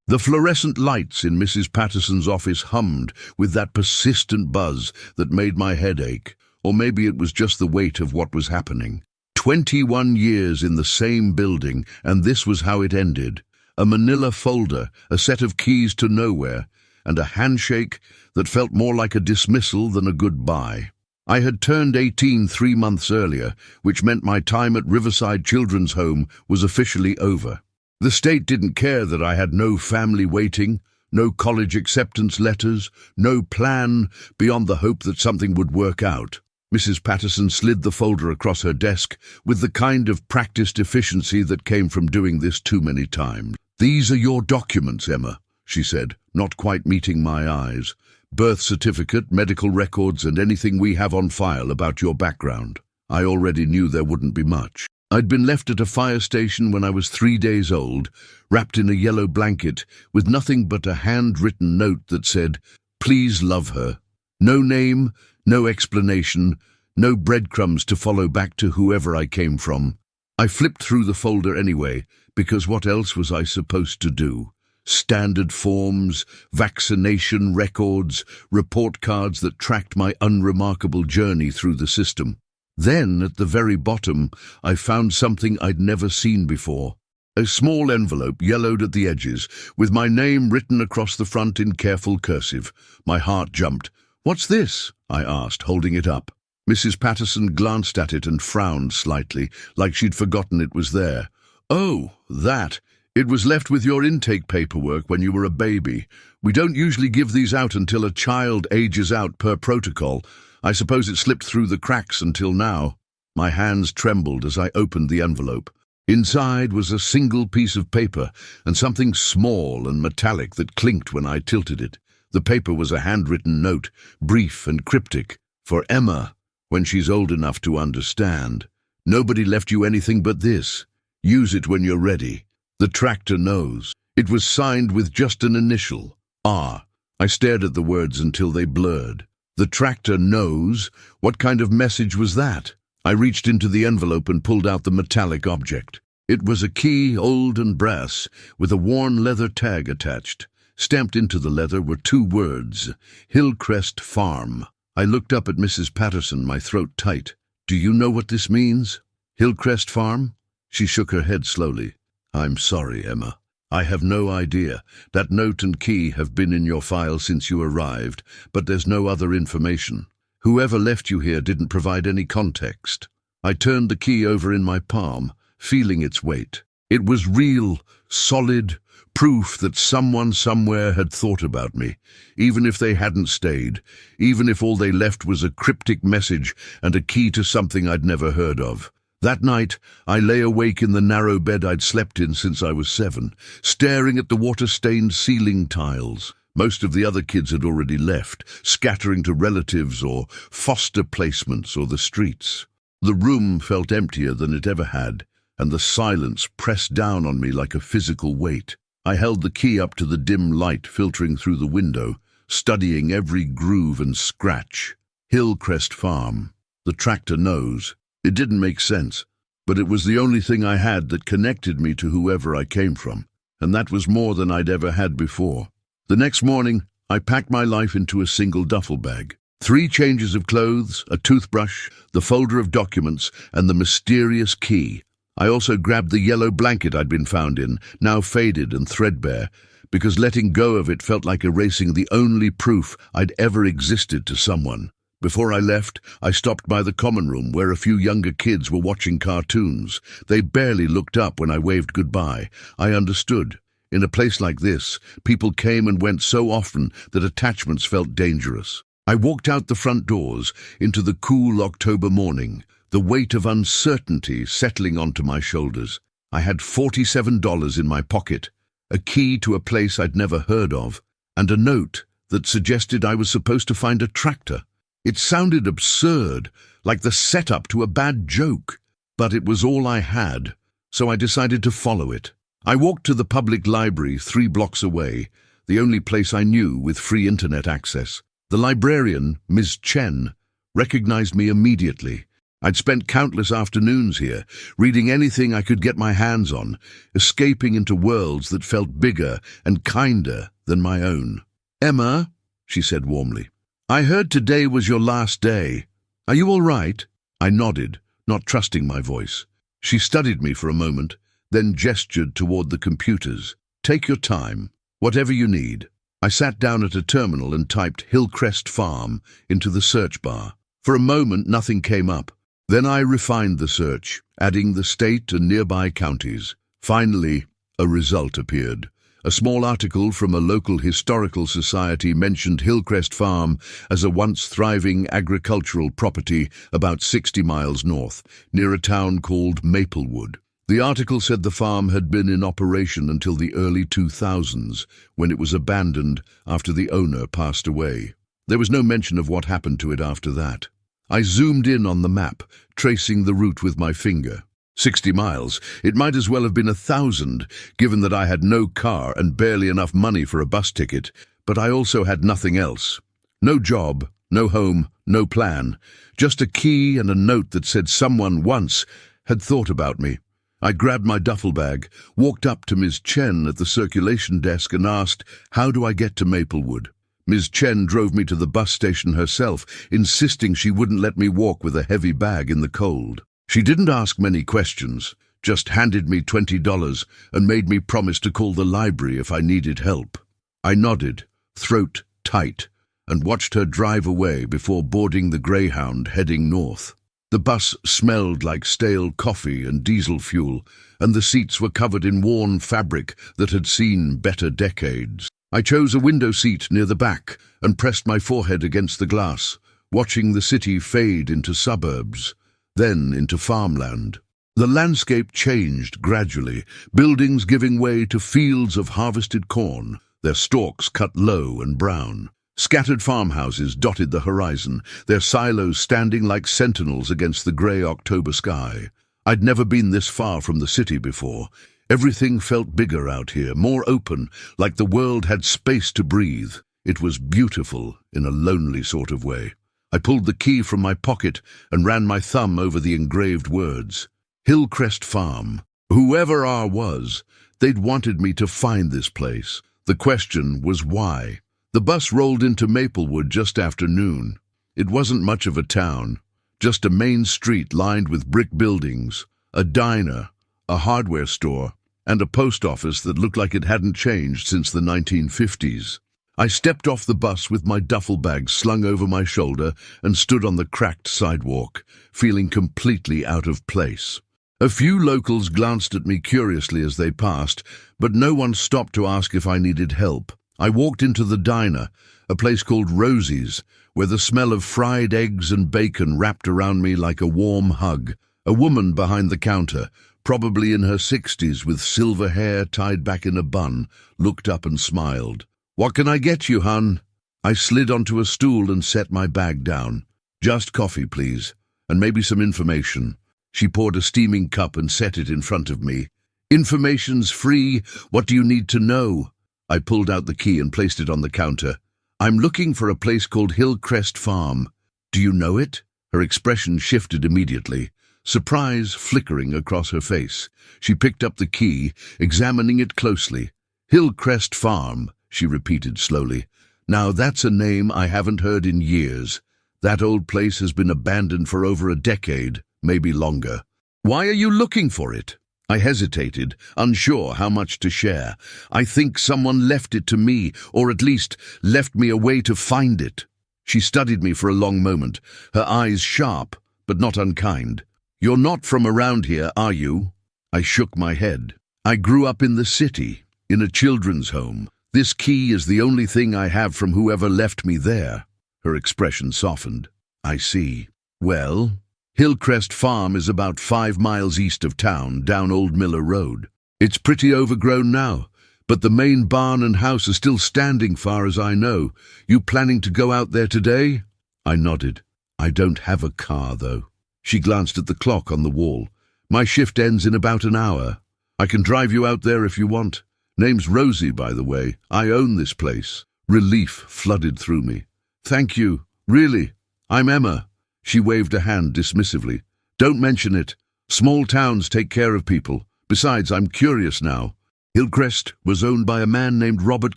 The fluorescent lights in Mrs. Patterson's office hummed with that persistent buzz that made my head ache, or maybe it was just the weight of what was happening. 21 years in the same building, and this was how it ended. A manila folder, a set of keys to nowhere, and a handshake that felt more like a dismissal than a goodbye. I had turned 18 3 months earlier, which meant my time at Riverside Children's Home was officially over. The state didn't care that I had no family waiting, no college acceptance letters, no plan beyond the hope that something would work out. Mrs. Patterson slid the folder across her desk with the kind of practiced efficiency that came from doing this too many times. "These are your documents, Emma," she said, not quite meeting my eyes. "Birth certificate, medical records, and anything we have on file about your background." I already knew there wouldn't be much. I'd been left at a fire station when I was 3 days old, wrapped in a yellow blanket, with nothing but a handwritten note that said, "Please love her." No name, no explanation, no breadcrumbs to follow back to whoever I came from. I flipped through the folder anyway, because what else was I supposed to do? Standard forms, vaccination records, report cards that tracked my unremarkable journey through the system. Then, at the very bottom, I found something I'd never seen before. A small envelope, yellowed at the edges, with my name written across the front in careful cursive. My heart jumped. "What's this?" I asked, holding it up. Mrs. Patterson glanced at it and frowned slightly, like she'd forgotten it was there. "Oh, that. It was left with your intake paperwork when you were a baby. We don't usually give these out until a child ages out per protocol. I suppose it slipped through the cracks until now." My hands trembled as I opened the envelope. Inside was a single piece of paper and something small and metallic that clinked when I tilted it. The paper was a handwritten note, brief and cryptic. "For Emma, when she's old enough to understand. Nobody left you anything but this. Use it when you're ready. The tractor knows." It was signed with just an initial, R. I stared at the words until they blurred. The tractor knows? What kind of message was that? I reached into the envelope and pulled out the metallic object. It was a key, old and brass, with a worn leather tag attached. Stamped into the leather were 2 words, Hillrest Farm. I looked up at Mrs. Patterson, my throat tight. "Do you know what this means? Hillrest Farm?" She shook her head slowly. "I'm sorry, Emma. I have no idea. That note and key have been in your file since you arrived, but there's no other information. Whoever left you here didn't provide any context." I turned the key over in my palm, feeling its weight. It was real, solid, proof that someone somewhere had thought about me, even if they hadn't stayed, even if all they left was a cryptic message and a key to something I'd never heard of. That night, I lay awake in the narrow bed I'd slept in since I was 7, staring at the water-stained ceiling tiles. Most of the other kids had already left, scattering to relatives or foster placements or the streets. The room felt emptier than it ever had, and the silence pressed down on me like a physical weight. I held the key up to the dim light filtering through the window, studying every groove and scratch. Hillrest Farm. The tractor knows. It didn't make sense, but it was the only thing I had that connected me to whoever I came from, and that was more than I'd ever had before. The next morning, I packed my life into a single duffel bag. 3 changes of clothes, a toothbrush, the folder of documents, and the mysterious key. I also grabbed the yellow blanket I'd been found in, now faded and threadbare, because letting go of it felt like erasing the only proof I'd ever existed to someone. Before I left, I stopped by the common room where a few younger kids were watching cartoons. They barely looked up when I waved goodbye. I understood. In a place like this, people came and went so often that attachments felt dangerous. I walked out the front doors into the cool October morning, the weight of uncertainty settling onto my shoulders. I had $47 in my pocket, a key to a place I'd never heard of, and a note that suggested I was supposed to find a tractor. It sounded absurd, like the setup to a bad joke, but it was all I had, so I decided to follow it. I walked to the public library 3 blocks away, the only place I knew with free internet access. The librarian, Ms. Chen, recognized me immediately. I'd spent countless afternoons here, reading anything I could get my hands on, escaping into worlds that felt bigger and kinder than my own. "Emma," she said warmly, "I heard today was your last day. Are you all right?" I nodded, not trusting my voice. She studied me for a moment, then gestured toward the computers. "Take your time, whatever you need." I sat down at a terminal and typed Hillrest Farm into the search bar. For a moment, nothing came up. Then I refined the search, adding the state and nearby counties. Finally, a result appeared. A small article from a local historical society mentioned Hillrest Farm as a once thriving agricultural property about 60 miles north, near a town called Maplewood. The article said the farm had been in operation until the early 2000s, when it was abandoned after the owner passed away. There was no mention of what happened to it after that. I zoomed in on the map, tracing the route with my finger. 60 miles. It might as well have been 1,000, given that I had no car and barely enough money for a bus ticket, but I also had nothing else. No job, no home, no plan. Just a key and a note that said someone once had thought about me. I grabbed my duffel bag, walked up to Ms. Chen at the circulation desk and asked, "How do I get to Maplewood?" Ms. Chen drove me to the bus station herself, insisting she wouldn't let me walk with a heavy bag in the cold. She didn't ask many questions, just handed me $20 and made me promise to call the library if I needed help. I nodded, throat tight, and watched her drive away before boarding the Greyhound heading north. The bus smelled like stale coffee and diesel fuel, and the seats were covered in worn fabric that had seen better decades. I chose a window seat near the back and pressed my forehead against the glass, watching the city fade into suburbs, then into farmland. The landscape changed gradually, buildings giving way to fields of harvested corn, their stalks cut low and brown. Scattered farmhouses dotted the horizon, their silos standing like sentinels against the grey October sky. I'd never been this far from the city before. Everything felt bigger out here, more open, like the world had space to breathe. It was beautiful in a lonely sort of way. I pulled the key from my pocket and ran my thumb over the engraved words. Hillrest Farm. Whoever R was, they'd wanted me to find this place. The question was why. The bus rolled into Maplewood just after noon. It wasn't much of a town, just a main street lined with brick buildings, a diner, a hardware store, and a post office that looked like it hadn't changed since the 1950s. I stepped off the bus with my duffel bag slung over my shoulder and stood on the cracked sidewalk, feeling completely out of place. A few locals glanced at me curiously as they passed, but no one stopped to ask if I needed help. I walked into the diner, a place called Rosie's, where the smell of fried eggs and bacon wrapped around me like a warm hug. A woman behind the counter, probably in her 60s with silver hair tied back in a bun, looked up and smiled. "What can I get you, hun?" I slid onto a stool and set my bag down. "Just coffee, please, and maybe some information." She poured a steaming cup and set it in front of me. "Information's free. What do you need to know?" I pulled out the key and placed it on the counter. "I'm looking for a place called Hillrest Farm. Do you know it?" Her expression shifted immediately, surprise flickering across her face. She picked up the key, examining it closely. "Hillrest Farm," she repeated slowly. "Now that's a name I haven't heard in years. That old place has been abandoned for over a decade, maybe longer." "Why are you looking for it?" I hesitated, unsure how much to share. "I think someone left it to me, or at least left me a way to find it." She studied me for a long moment, her eyes sharp, but not unkind. "You're not from around here, are you?" I shook my head. "I grew up in the city, in a children's home. This key is the only thing I have from whoever left me there." Her expression softened. "I see. Well, Hillrest Farm is about 5 miles east of town, down Old Miller Road. It's pretty overgrown now, but the main barn and house are still standing far as I know. You planning to go out there today?" I nodded. "I don't have a car, though." She glanced at the clock on the wall. "My shift ends in about an hour. I can drive you out there if you want. Name's Rosie, by the way. I own this place." Relief flooded through me. "Thank you. Really. I'm Emma." She waved a hand dismissively. Don't mention it. Small towns take care of people. Besides, I'm curious now. Hillrest was owned by a man named Robert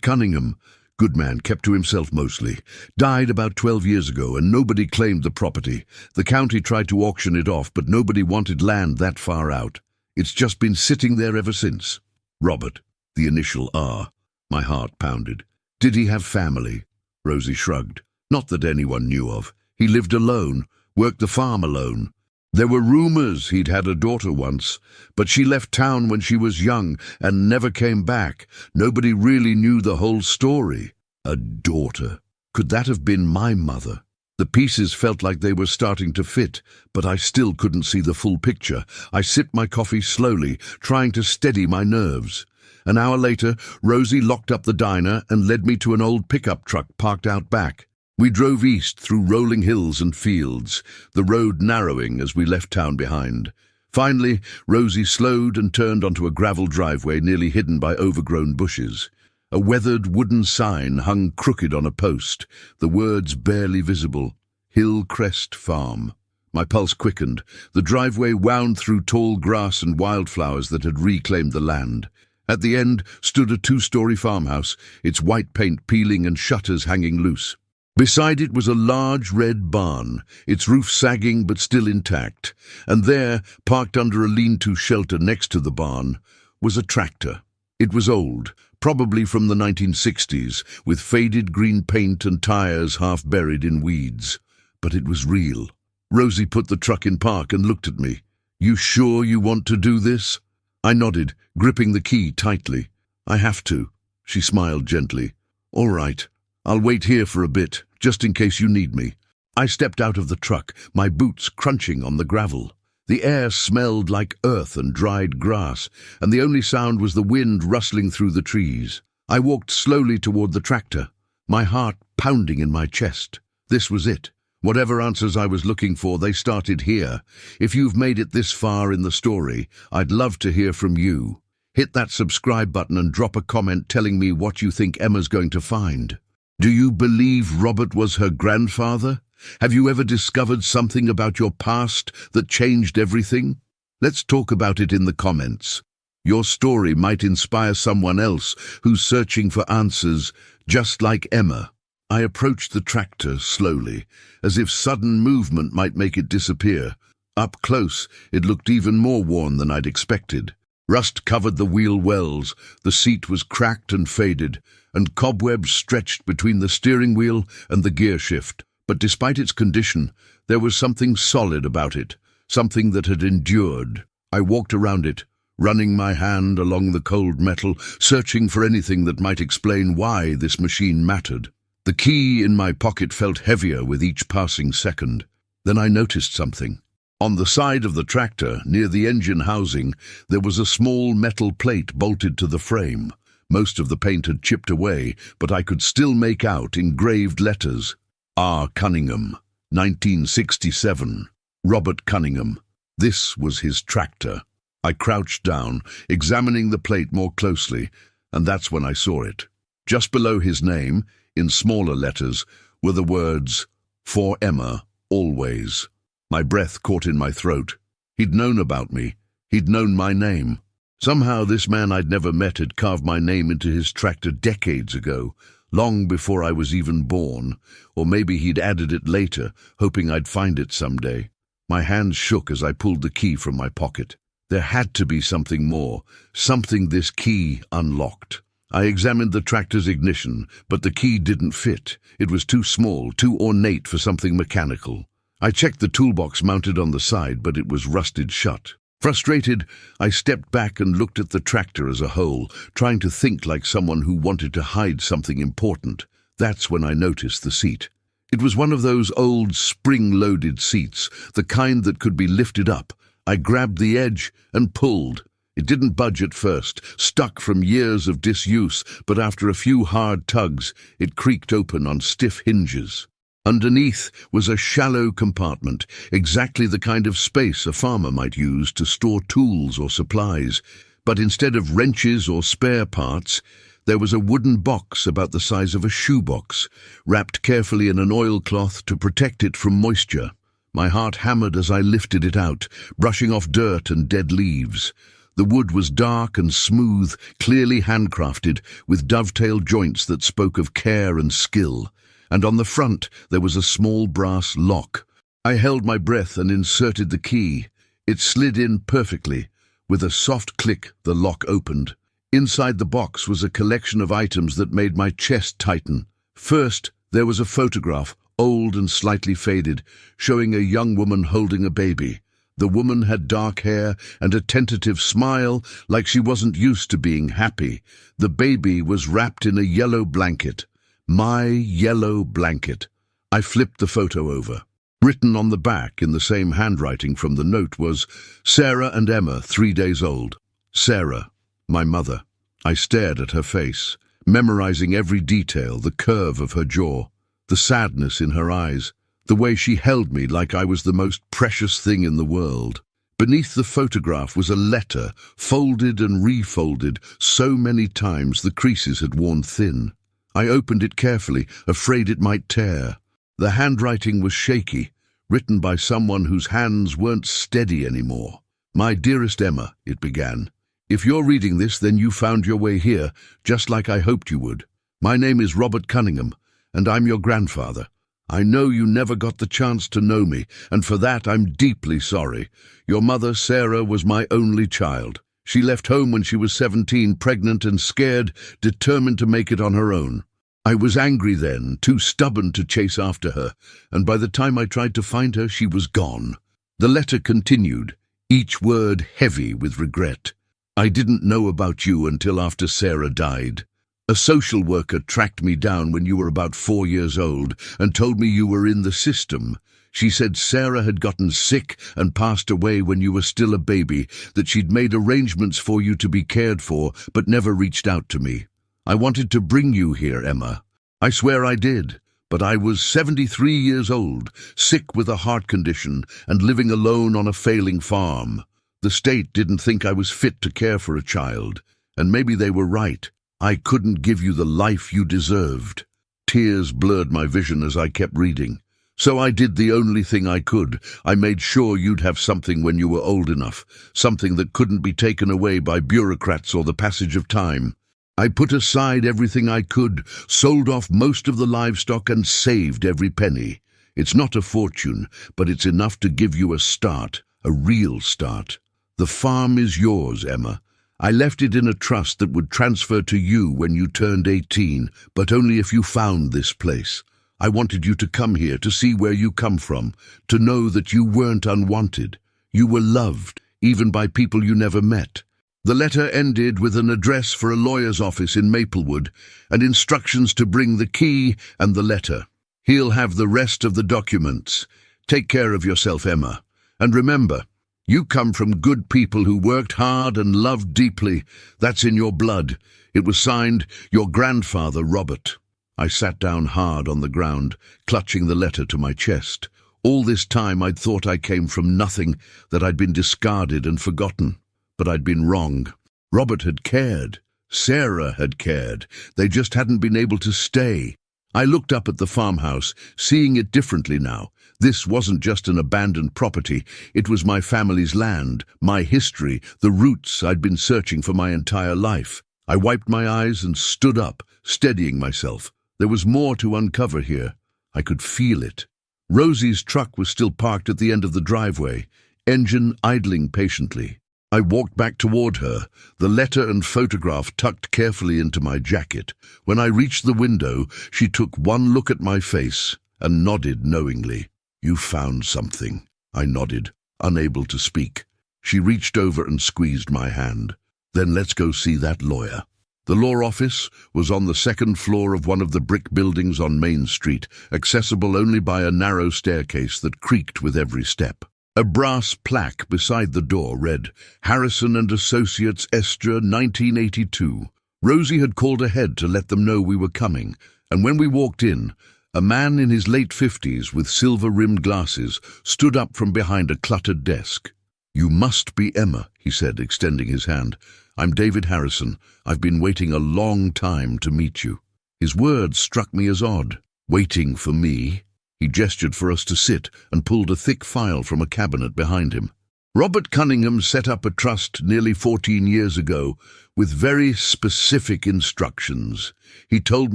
Cunningham. Good man, kept to himself mostly. Died about 12 years ago, and nobody claimed the property. The county tried to auction it off, but nobody wanted land that far out. It's just been sitting there ever since. Robert, the initial R. My heart pounded. Did he have family? Rosie shrugged. Not that anyone knew of. He lived alone, worked the farm alone. There were rumors he'd had a daughter once, but she left town when she was young and never came back. Nobody really knew the whole story. A daughter. Could that have been my mother? The pieces felt like they were starting to fit, but I still couldn't see the full picture. I sipped my coffee slowly, trying to steady my nerves. An hour later, Rosie locked up the diner and led me to an old pickup truck parked out back. We drove east through rolling hills and fields, the road narrowing as we left town behind. Finally, Rosie slowed and turned onto a gravel driveway nearly hidden by overgrown bushes. A weathered wooden sign hung crooked on a post, the words barely visible, Hillrest Farm. My pulse quickened. The driveway wound through tall grass and wildflowers that had reclaimed the land. At the end stood a two-story farmhouse, its white paint peeling and shutters hanging loose. Beside it was a large red barn, its roof sagging but still intact, and there, parked under a lean-to shelter next to the barn, was a tractor. It was old, probably from the 1960s, with faded green paint and tires half buried in weeds. But it was real. Rosie put the truck in park and looked at me. "You sure you want to do this?" I nodded, gripping the key tightly. "I have to." She smiled gently. "All right. I'll wait here for a bit, just in case you need me." I stepped out of the truck, my boots crunching on the gravel. The air smelled like earth and dried grass, and the only sound was the wind rustling through the trees. I walked slowly toward the tractor, my heart pounding in my chest. This was it. Whatever answers I was looking for, they started here. If you've made it this far in the story, I'd love to hear from you. Hit that subscribe button and drop a comment telling me what you think Emma's going to find. Do you believe Robert was her grandfather? Have you ever discovered something about your past that changed everything? Let's talk about it in the comments. Your story might inspire someone else who's searching for answers, just like Emma. I approached the tractor slowly, as if sudden movement might make it disappear. Up close, it looked even more worn than I'd expected. Rust covered the wheel wells, the seat was cracked and faded, and cobwebs stretched between the steering wheel and the gear shift. But despite its condition, there was something solid about it, something that had endured. I walked around it, running my hand along the cold metal, searching for anything that might explain why this machine mattered. The key in my pocket felt heavier with each passing second. Then I noticed something. On the side of the tractor, near the engine housing, there was a small metal plate bolted to the frame. Most of the paint had chipped away, but I could still make out engraved letters. R. Cunningham, 1967. Robert Cunningham. This was his tractor. I crouched down, examining the plate more closely, and that's when I saw it. Just below his name, in smaller letters, were the words, "For Emma, always." My breath caught in my throat. He'd known about me. He'd known my name. Somehow this man I'd never met had carved my name into his tractor decades ago, long before I was even born, or maybe he'd added it later, hoping I'd find it someday. My hands shook as I pulled the key from my pocket. There had to be something more, something this key unlocked. I examined the tractor's ignition, but the key didn't fit. It was too small, too ornate for something mechanical. I checked the toolbox mounted on the side, but it was rusted shut. Frustrated, I stepped back and looked at the tractor as a whole, trying to think like someone who wanted to hide something important. That's when I noticed the seat. It was one of those old spring-loaded seats, the kind that could be lifted up. I grabbed the edge and pulled. It didn't budge at first, stuck from years of disuse, but after a few hard tugs, it creaked open on stiff hinges. Underneath was a shallow compartment, exactly the kind of space a farmer might use to store tools or supplies. But instead of wrenches or spare parts, there was a wooden box about the size of a shoebox, wrapped carefully in an oilcloth to protect it from moisture. My heart hammered as I lifted it out, brushing off dirt and dead leaves. The wood was dark and smooth, clearly handcrafted, with dovetail joints that spoke of care and skill. And on the front there was a small brass lock. I held my breath and inserted the key. It slid in perfectly. With a soft click, the lock opened. Inside the box was a collection of items that made my chest tighten. First, there was a photograph, old and slightly faded, showing a young woman holding a baby. The woman had dark hair and a tentative smile, like she wasn't used to being happy. The baby was wrapped in a yellow blanket. My yellow blanket. I flipped the photo over. Written on the back in the same handwriting from the note was, "Sarah and Emma, 3 days old." Sarah, my mother. I stared at her face, memorizing every detail, the curve of her jaw, the sadness in her eyes, the way she held me like I was the most precious thing in the world. Beneath the photograph was a letter, folded and refolded so many times the creases had worn thin. I opened it carefully, afraid it might tear. The handwriting was shaky, written by someone whose hands weren't steady anymore. "My dearest Emma," it began. "If you're reading this, then you found your way here, just like I hoped you would. My name is Robert Cunningham, and I'm your grandfather. I know you never got the chance to know me, and for that I'm deeply sorry. Your mother, Sarah, was my only child. She left home when she was 17, pregnant and scared, determined to make it on her own. I was angry then, too stubborn to chase after her, and by the time I tried to find her, she was gone." The letter continued, each word heavy with regret. "I didn't know about you until after Sarah died. A social worker tracked me down when you were about 4 years old and told me you were in the system. She said Sarah had gotten sick and passed away when you were still a baby, that she'd made arrangements for you to be cared for, but never reached out to me. I wanted to bring you here, Emma. I swear I did, but I was 73 years old, sick with a heart condition, and living alone on a failing farm. The state didn't think I was fit to care for a child, and maybe they were right. I couldn't give you the life you deserved." Tears blurred my vision as I kept reading. "So I did the only thing I could. I made sure you'd have something when you were old enough, something that couldn't be taken away by bureaucrats or the passage of time. I put aside everything I could, sold off most of the livestock and saved every penny. It's not a fortune, but it's enough to give you a start, a real start. The farm is yours, Emma. I left it in a trust that would transfer to you when you turned 18, but only if you found this place. I wanted you to come here to see where you come from, to know that you weren't unwanted. You were loved, even by people you never met." The letter ended with an address for a lawyer's office in Maplewood and instructions to bring the key and the letter. "He'll have the rest of the documents. Take care of yourself, Emma. And remember, you come from good people who worked hard and loved deeply. That's in your blood." It was signed, "Your grandfather, Robert." I sat down hard on the ground, clutching the letter to my chest. All this time I'd thought I came from nothing, that I'd been discarded and forgotten. But I'd been wrong. Robert had cared. Sarah had cared. They just hadn't been able to stay. I looked up at the farmhouse, seeing it differently now. This wasn't just an abandoned property. It was my family's land, my history, the roots I'd been searching for my entire life. I wiped my eyes and stood up, steadying myself. There was more to uncover here. I could feel it. Rosie's truck was still parked at the end of the driveway, engine idling patiently. I walked back toward her, the letter and photograph tucked carefully into my jacket. When I reached the window, she took one look at my face and nodded knowingly. "You found something," I nodded, unable to speak. She reached over and squeezed my hand. "Then let's go see that lawyer." The law office was on the second floor of one of the brick buildings on Main Street, accessible only by a narrow staircase that creaked with every step. A brass plaque beside the door read, "Harrison and Associates, Estra, 1982. Rosie had called ahead to let them know we were coming, and when we walked in, a man in his late 50s with silver-rimmed glasses stood up from behind a cluttered desk. "You must be Emma," he said, extending his hand. "I'm David Harrison. I've been waiting a long time to meet you." His words struck me as odd. Waiting for me? He gestured for us to sit and pulled a thick file from a cabinet behind him. Robert Cunningham set up a trust nearly 14 years ago with very specific instructions. He told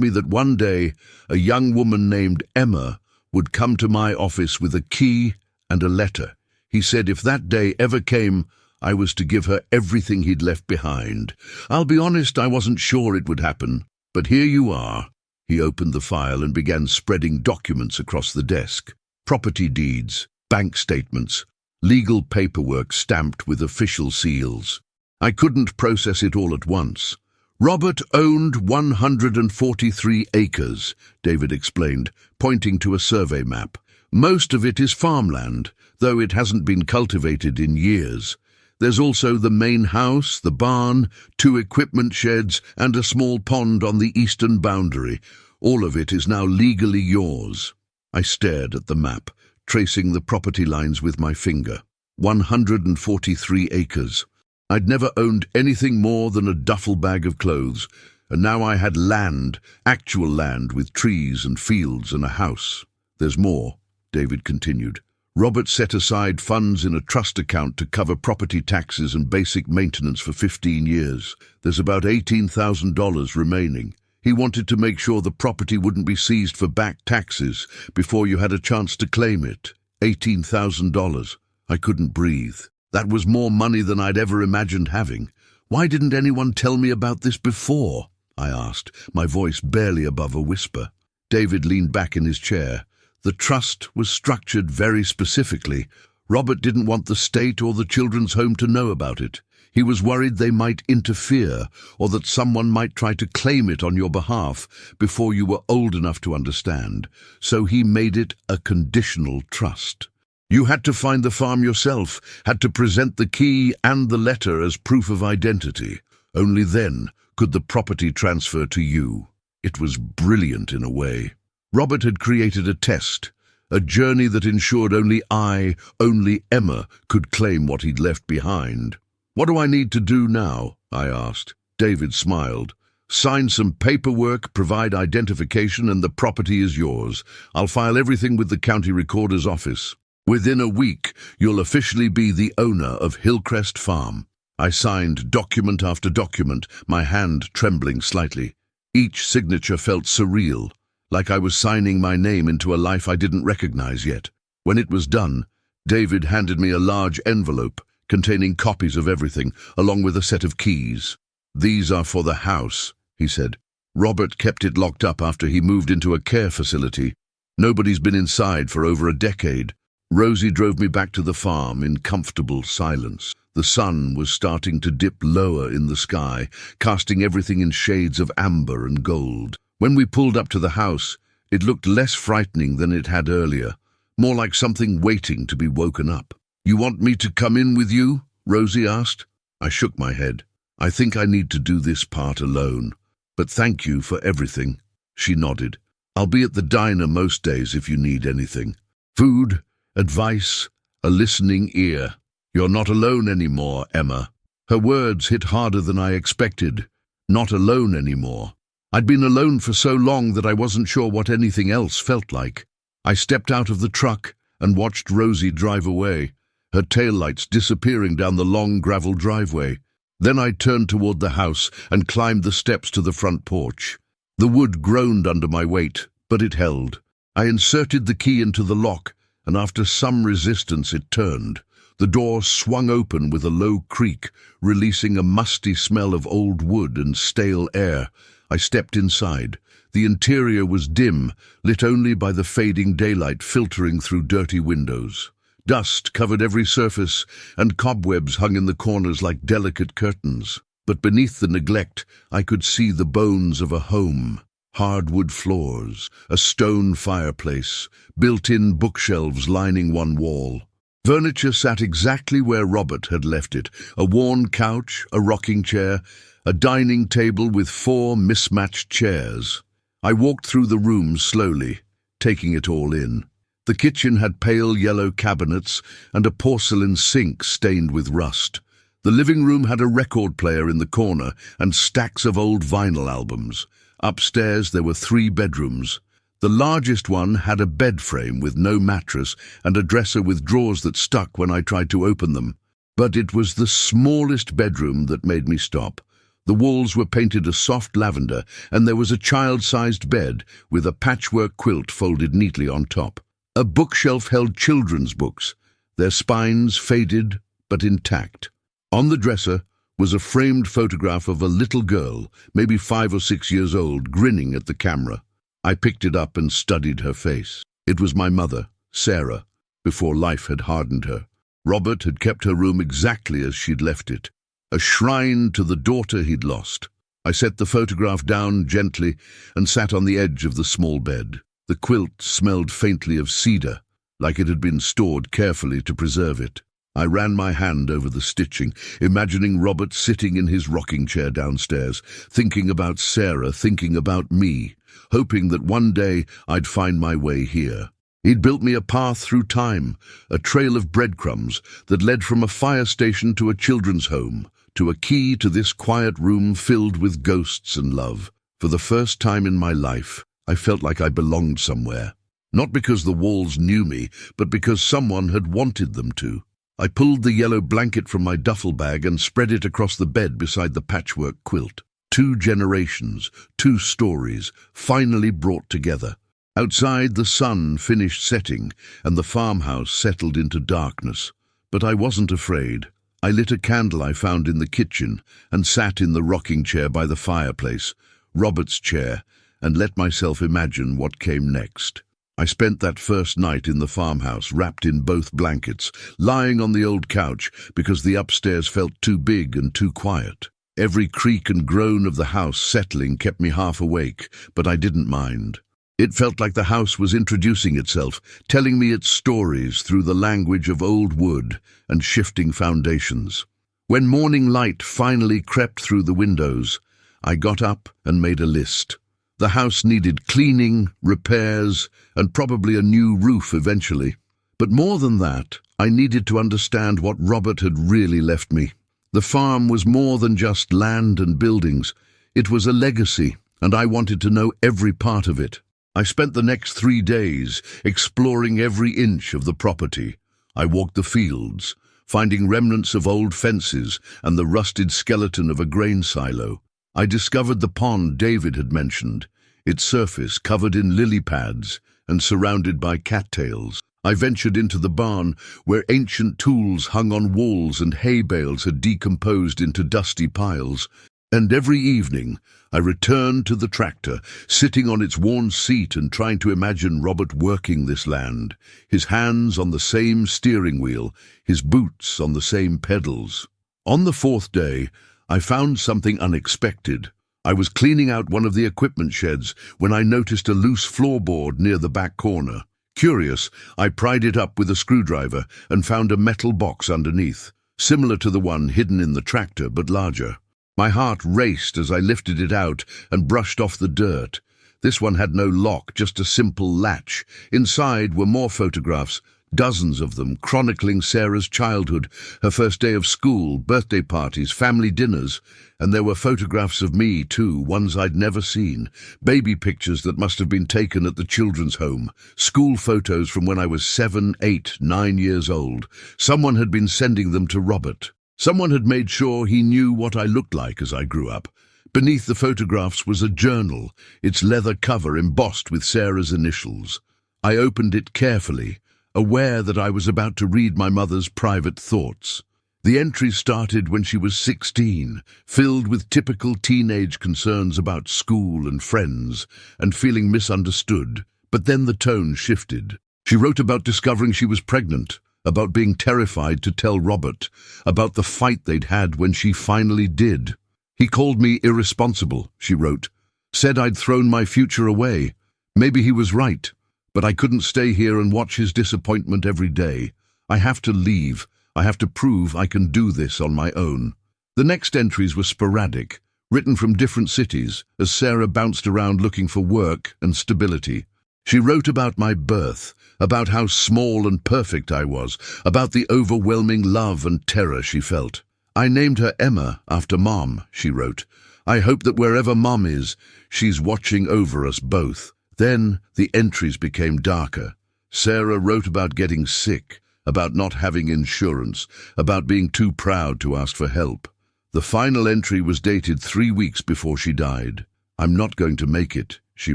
me that one day a young woman named Emma would come to my office with a key and a letter. He said if that day ever came, I was to give her everything he'd left behind. I'll be honest, I wasn't sure it would happen, but here you are. He opened the file and began spreading documents across the desk. Property deeds, bank statements, legal paperwork stamped with official seals. I couldn't process it all at once. Robert owned 143 acres, David explained, pointing to a survey map. Most of it is farmland, though it hasn't been cultivated in years. There's also the main house, the barn, 2 equipment sheds, and a small pond on the eastern boundary. All of it is now legally yours. I stared at the map, tracing the property lines with my finger. 143 acres. I'd never owned anything more than a duffel bag of clothes, and now I had land, actual land with trees and fields and a house. There's more, David continued. Robert set aside funds in a trust account to cover property taxes and basic maintenance for 15 years. There's about $18,000 remaining. He wanted to make sure the property wouldn't be seized for back taxes before you had a chance to claim it. $18,000. I couldn't breathe. That was more money than I'd ever imagined having. Why didn't anyone tell me about this before? I asked, my voice barely above a whisper. David leaned back in his chair. The trust was structured very specifically. Robert didn't want the state or the children's home to know about it. He was worried they might interfere or that someone might try to claim it on your behalf before you were old enough to understand. So he made it a conditional trust. You had to find the farm yourself, had to present the key and the letter as proof of identity. Only then could the property transfer to you. It was brilliant in a way. Robert had created a test, a journey that ensured only Emma, could claim what he'd left behind. What do I need to do now? I asked. David smiled. Sign some paperwork, provide identification, and the property is yours. I'll file everything with the county recorder's office. Within a week, you'll officially be the owner of Hillrest Farm. I signed document after document, my hand trembling slightly. Each signature felt surreal, like I was signing my name into a life I didn't recognize yet. When it was done, David handed me a large envelope containing copies of everything, along with a set of keys. These are for the house, he said. Robert kept it locked up after he moved into a care facility. Nobody's been inside for over a decade. Rosie drove me back to the farm in comfortable silence. The sun was starting to dip lower in the sky, casting everything in shades of amber and gold. When we pulled up to the house, it looked less frightening than it had earlier, more like something waiting to be woken up. You want me to come in with you? Rosie asked. I shook my head. I think I need to do this part alone. But thank you for everything. She nodded. I'll be at the diner most days if you need anything. Food, advice, a listening ear. You're not alone anymore, Emma. Her words hit harder than I expected. Not alone anymore. I'd been alone for so long that I wasn't sure what anything else felt like. I stepped out of the truck and watched Rosie drive away, her taillights disappearing down the long gravel driveway. Then I turned toward the house and climbed the steps to the front porch. The wood groaned under my weight, but it held. I inserted the key into the lock, and after some resistance it turned. The door swung open with a low creak, releasing a musty smell of old wood and stale air. I stepped inside. The interior was dim, lit only by the fading daylight filtering through dirty windows. Dust covered every surface, and cobwebs hung in the corners like delicate curtains. But beneath the neglect, I could see the bones of a home. Hardwood floors, a stone fireplace, built-in bookshelves lining one wall. Furniture sat exactly where Robert had left it, a worn couch, a rocking chair, a dining table with 4 mismatched chairs. I walked through the room slowly, taking it all in. The kitchen had pale yellow cabinets and a porcelain sink stained with rust. The living room had a record player in the corner and stacks of old vinyl albums. Upstairs there were 3 bedrooms. The largest one had a bed frame with no mattress and a dresser with drawers that stuck when I tried to open them. But it was the smallest bedroom that made me stop. The walls were painted a soft lavender, and there was a child-sized bed with a patchwork quilt folded neatly on top. A bookshelf held children's books, their spines faded but intact. On the dresser was a framed photograph of a little girl, maybe 5 or 6 years old, grinning at the camera. I picked it up and studied her face. It was my mother, Sarah, before life had hardened her. Robert had kept her room exactly as she'd left it, a shrine to the daughter he'd lost. I set the photograph down gently and sat on the edge of the small bed. The quilt smelled faintly of cedar, like it had been stored carefully to preserve it. I ran my hand over the stitching, imagining Robert sitting in his rocking chair downstairs, thinking about Sarah, thinking about me, hoping that one day I'd find my way here. He'd built me a path through time, a trail of breadcrumbs that led from a fire station to a children's home, to a key to this quiet room filled with ghosts and love. For the first time in my life, I felt like I belonged somewhere. Not because the walls knew me, but because someone had wanted them to. I pulled the yellow blanket from my duffel bag and spread it across the bed beside the patchwork quilt. 2 generations, 2 stories, finally brought together. Outside, the sun finished setting, and the farmhouse settled into darkness. But I wasn't afraid. I lit a candle I found in the kitchen and sat in the rocking chair by the fireplace, Robert's chair, and let myself imagine what came next. I spent that first night in the farmhouse, wrapped in both blankets, lying on the old couch because the upstairs felt too big and too quiet. Every creak and groan of the house settling kept me half awake, but I didn't mind. It felt like the house was introducing itself, telling me its stories through the language of old wood and shifting foundations. When morning light finally crept through the windows, I got up and made a list. The house needed cleaning, repairs, and probably a new roof eventually. But more than that, I needed to understand what Robert had really left me. The farm was more than just land and buildings. It was a legacy, and I wanted to know every part of it. I spent the next 3 days exploring every inch of the property. I walked the fields, finding remnants of old fences and the rusted skeleton of a grain silo. I discovered the pond David had mentioned, its surface covered in lily pads and surrounded by cattails. I ventured into the barn, where ancient tools hung on walls and hay bales had decomposed into dusty piles. And every evening, I returned to the tractor, sitting on its worn seat and trying to imagine Robert working this land, his hands on the same steering wheel, his boots on the same pedals. On the 4th day, I found something unexpected. I was cleaning out one of the equipment sheds when I noticed a loose floorboard near the back corner. Curious, I pried it up with a screwdriver and found a metal box underneath, similar to the one hidden in the tractor but larger. My heart raced as I lifted it out and brushed off the dirt. This one had no lock, just a simple latch. Inside were more photographs, dozens of them, chronicling Sarah's childhood, her first day of school, birthday parties, family dinners. And there were photographs of me, too, ones I'd never seen. Baby pictures that must have been taken at the children's home. School photos from when I was 7, 8, 9 years old. Someone had been sending them to Robert. Someone had made sure he knew what I looked like as I grew up. Beneath the photographs was a journal, its leather cover embossed with Sarah's initials. I opened it carefully, aware that I was about to read my mother's private thoughts. The entry started when she was 16, filled with typical teenage concerns about school and friends, and feeling misunderstood. But then the tone shifted. She wrote about discovering she was pregnant, about being terrified to tell Robert, about the fight they'd had when she finally did. He called me irresponsible, she wrote, said I'd thrown my future away. Maybe he was right, but I couldn't stay here and watch his disappointment every day. I have to leave. I have to prove I can do this on my own. The next entries were sporadic, written from different cities, as Sarah bounced around looking for work and stability. She wrote about my birth, about how small and perfect I was, about the overwhelming love and terror she felt. I named her Emma after Mom, she wrote. I hope that wherever Mom is, she's watching over us both. Then the entries became darker. Sarah wrote about getting sick, about not having insurance, about being too proud to ask for help. The final entry was dated 3 weeks before she died. "I'm not going to make it," she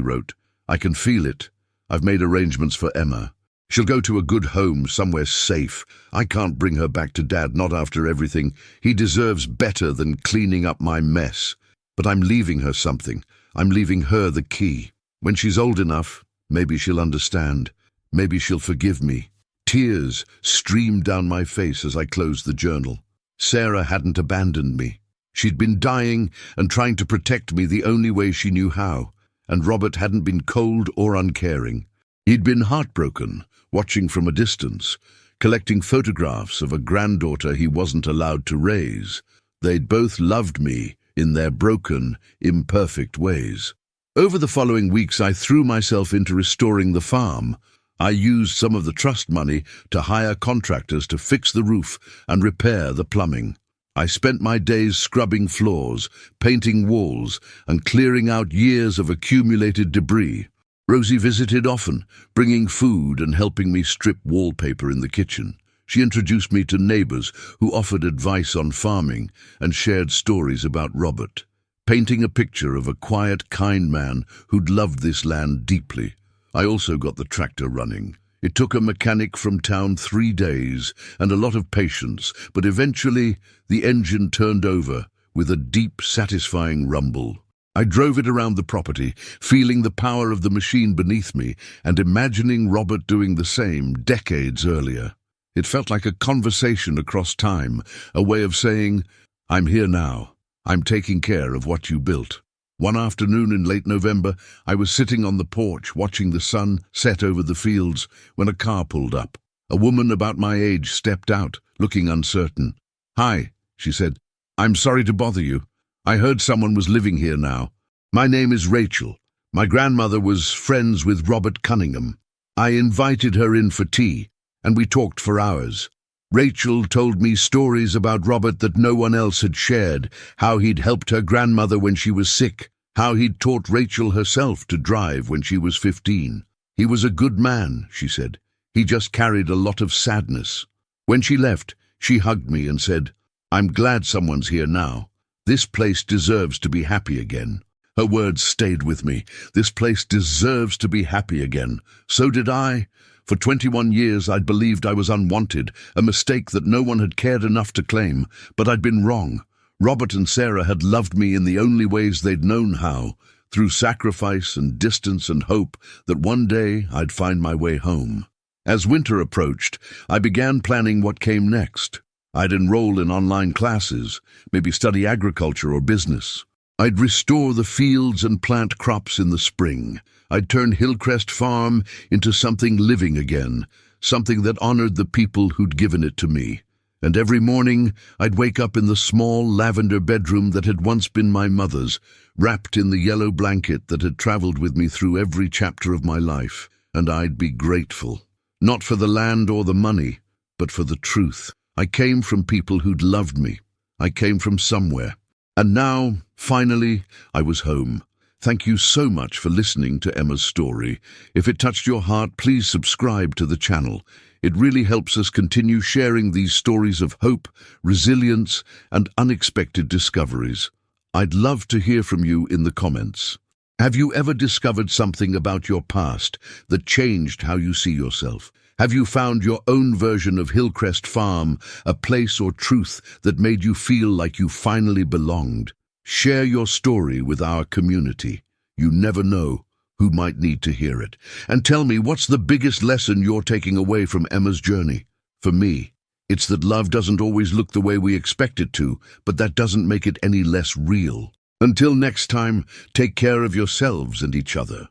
wrote. "I can feel it. I've made arrangements for Emma. She'll go to a good home, somewhere safe. I can't bring her back to Dad, not after everything. He deserves better than cleaning up my mess. But I'm leaving her something. I'm leaving her the key. When she's old enough, maybe she'll understand. Maybe she'll forgive me." Tears streamed down my face as I closed the journal. Sarah hadn't abandoned me. She'd been dying and trying to protect me the only way she knew how, and Robert hadn't been cold or uncaring. He'd been heartbroken, watching from a distance, collecting photographs of a granddaughter he wasn't allowed to raise. They'd both loved me in their broken, imperfect ways. Over the following weeks, I threw myself into restoring the farm. I used some of the trust money to hire contractors to fix the roof and repair the plumbing. I spent my days scrubbing floors, painting walls, and clearing out years of accumulated debris. Rosie visited often, bringing food and helping me strip wallpaper in the kitchen. She introduced me to neighbors who offered advice on farming and shared stories about Robert, painting a picture of a quiet, kind man who'd loved this land deeply. I also got the tractor running. It took a mechanic from town 3 days and a lot of patience, but eventually the engine turned over with a deep, satisfying rumble. I drove it around the property, feeling the power of the machine beneath me and imagining Robert doing the same decades earlier. It felt like a conversation across time, a way of saying, "I'm here now. I'm taking care of what you built." One afternoon in late November, I was sitting on the porch watching the sun set over the fields when a car pulled up. A woman about my age stepped out, looking uncertain. "Hi," she said. "I'm sorry to bother you. I heard someone was living here now. My name is Rachel. My grandmother was friends with Robert Cunningham. I invited her in for tea, and we talked for hours. Rachel told me stories about Robert that no one else had shared, how he'd helped her grandmother when she was sick, how he'd taught Rachel herself to drive when she was 15. He was a good man, she said. He just carried a lot of sadness. When she left, she hugged me and said, "I'm glad someone's here now. This place deserves to be happy again." Her words stayed with me. This place deserves to be happy again. So did I. For 21 years I'd believed I was unwanted, a mistake that no one had cared enough to claim, but I'd been wrong. Robert and Sarah had loved me in the only ways they'd known how, through sacrifice and distance and hope that one day I'd find my way home. As winter approached, I began planning what came next. I'd enroll in online classes, maybe study agriculture or business. I'd restore the fields and plant crops in the spring. I'd turn Hillrest Farm into something living again, something that honored the people who'd given it to me. And every morning, I'd wake up in the small lavender bedroom that had once been my mother's, wrapped in the yellow blanket that had traveled with me through every chapter of my life, and I'd be grateful. Not for the land or the money, but for the truth. I came from people who'd loved me. I came from somewhere. And now, finally, I was home. Thank you so much for listening to Emma's story. If it touched your heart, please subscribe to the channel. It really helps us continue sharing these stories of hope, resilience, and unexpected discoveries. I'd love to hear from you in the comments. Have you ever discovered something about your past that changed how you see yourself? Have you found your own version of Hillrest Farm, a place or truth that made you feel like you finally belonged? Share your story with our community. You never know who might need to hear it. And tell me, what's the biggest lesson you're taking away from Emma's journey? For me, it's that love doesn't always look the way we expect it to, but that doesn't make it any less real. Until next time, take care of yourselves and each other.